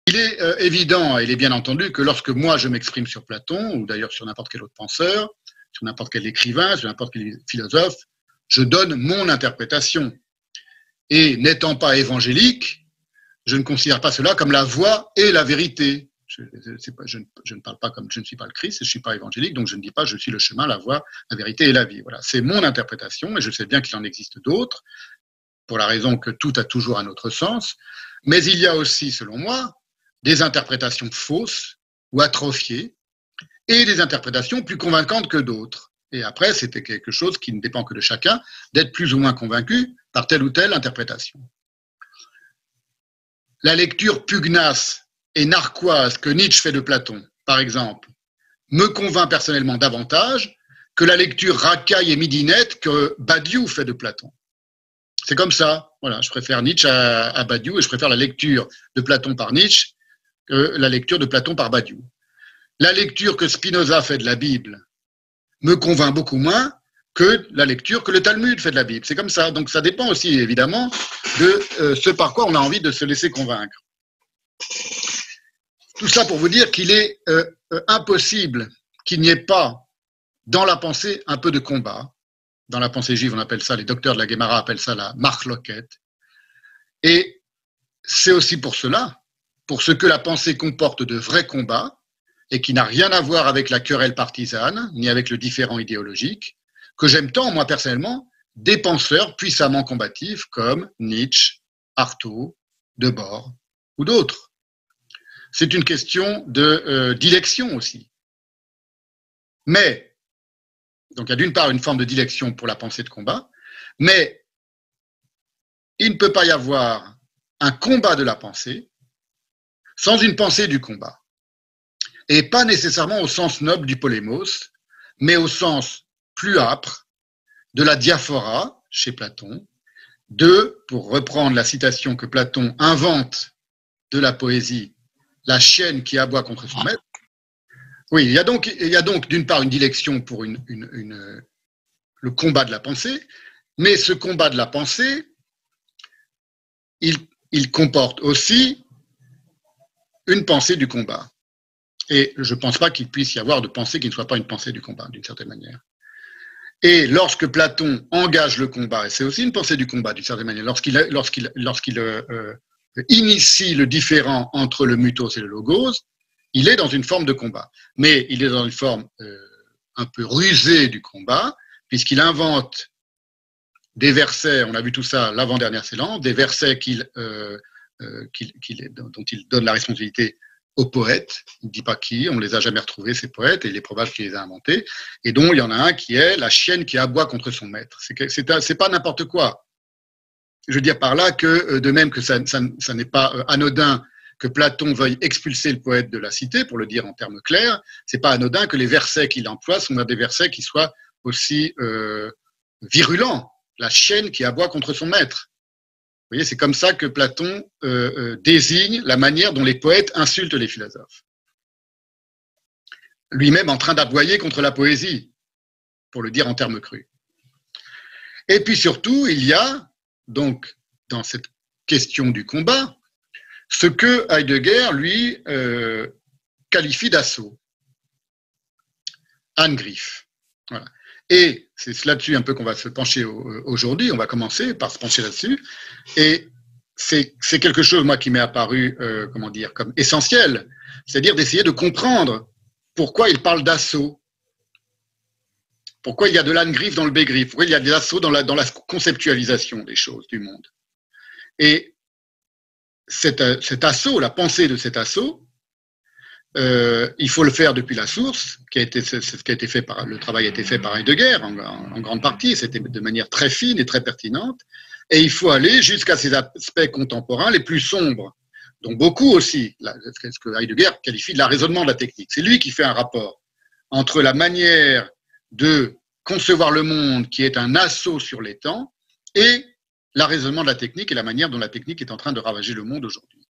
Il est évident, et il est bien entendu, que lorsque moi je m'exprime sur Platon, ou d'ailleurs sur n'importe quel autre penseur, sur n'importe quel écrivain, sur n'importe quel philosophe, je donne mon interprétation. Et n'étant pas évangélique, je ne considère pas cela comme la voie et la vérité. Je ne parle pas comme je ne suis pas le Christ, je ne suis pas évangélique, donc je ne dis pas je suis le chemin, la voie, la vérité et la vie. Voilà, c'est mon interprétation, et je sais bien qu'il en existe d'autres, pour la raison que tout a toujours un autre sens. Mais il y a aussi, selon moi, des interprétations fausses ou atrophiées, et des interprétations plus convaincantes que d'autres. Et après, c'était quelque chose qui ne dépend que de chacun, d'être plus ou moins convaincu par telle ou telle interprétation. La lecture pugnace et narquoise que Nietzsche fait de Platon, par exemple, me convainc personnellement davantage que la lecture racaille et midinette que Badiou fait de Platon. C'est comme ça. Voilà, je préfère Nietzsche à Badiou, et je préfère la lecture de Platon par Nietzsche que la lecture de Platon par Badiou. La lecture que Spinoza fait de la Bible me convainc beaucoup moins que la lecture que le Talmud fait de la Bible. C'est comme ça. Donc ça dépend aussi, évidemment, de ce par quoi on a envie de se laisser convaincre. Tout ça pour vous dire qu'il est impossible qu'il n'y ait pas dans la pensée un peu de combat. Dans la pensée juive, on appelle ça, les docteurs de la Guémara appellent ça la marloquet. Et c'est aussi pour cela, pour ce que la pensée comporte de vrais combats, et qui n'a rien à voir avec la querelle partisane, ni avec le différend idéologique, que j'aime tant, moi personnellement, des penseurs puissamment combatifs comme Nietzsche, Artaud, Debord ou d'autres. C'est une question d'élection aussi. Mais, donc il y a d'une part une forme de dilection pour la pensée de combat, mais il ne peut pas y avoir un combat de la pensée sans une pensée du combat. Et pas nécessairement au sens noble du polémos, mais au sens plus âpre de la diaphora chez Platon, pour reprendre la citation que Platon invente de la poésie, la chienne qui aboie contre son maître. Oui, il y a donc d'une part une dilection pour le combat de la pensée, mais ce combat de la pensée, il comporte aussi une pensée du combat. Et je ne pense pas qu'il puisse y avoir de pensée qui ne soit pas une pensée du combat, d'une certaine manière. Et lorsque Platon engage le combat, et c'est aussi une pensée du combat, d'une certaine manière, lorsqu'il initie le différend entre le mythos et le logos, il est dans une forme de combat. Mais il est dans une forme un peu rusée du combat, puisqu'il invente des versets, on a vu tout ça l'avant-dernière séance, des versets dont il donne la responsabilité aux poètes, il ne dit pas qui, on ne les a jamais retrouvés, ces poètes, et il est probable qu'il les a inventés, et dont il y en a un qui est la chienne qui aboie contre son maître. C'est pas n'importe quoi. Je veux dire par là que, de même que ça n'est pas anodin que Platon veuille expulser le poète de la cité, pour le dire en termes clairs, c'est pas anodin que les versets qu'il emploie sont des versets qui soient aussi virulents, la chienne qui aboie contre son maître. Vous voyez, c'est comme ça que Platon désigne la manière dont les poètes insultent les philosophes. Lui-même en train d'aboyer contre la poésie, pour le dire en termes crus. Et puis surtout, il y a, donc, dans cette question du combat, ce que Heidegger, lui, qualifie d'assaut. Angriff. Voilà. Et c'est là-dessus un peu qu'on va se pencher aujourd'hui, on va commencer par se pencher là-dessus, et c'est quelque chose, moi, qui m'est apparu, comme essentiel, c'est-à-dire d'essayer de comprendre pourquoi il parle d'assaut, pourquoi il y a de l'angriff dans le begriff, pourquoi il y a de l'assaut dans la conceptualisation des choses, du monde. Et cet assaut, la pensée de cet assaut, il faut le faire depuis la source, le travail a été fait par Heidegger en grande partie, c'était de manière très fine et très pertinente, et il faut aller jusqu'à ces aspects contemporains les plus sombres, dont beaucoup aussi, ce que Heidegger qualifie de l'arraisonnement de la technique. C'est lui qui fait un rapport entre la manière de concevoir le monde qui est un assaut sur les temps et l'arraisonnement de la technique et la manière dont la technique est en train de ravager le monde aujourd'hui.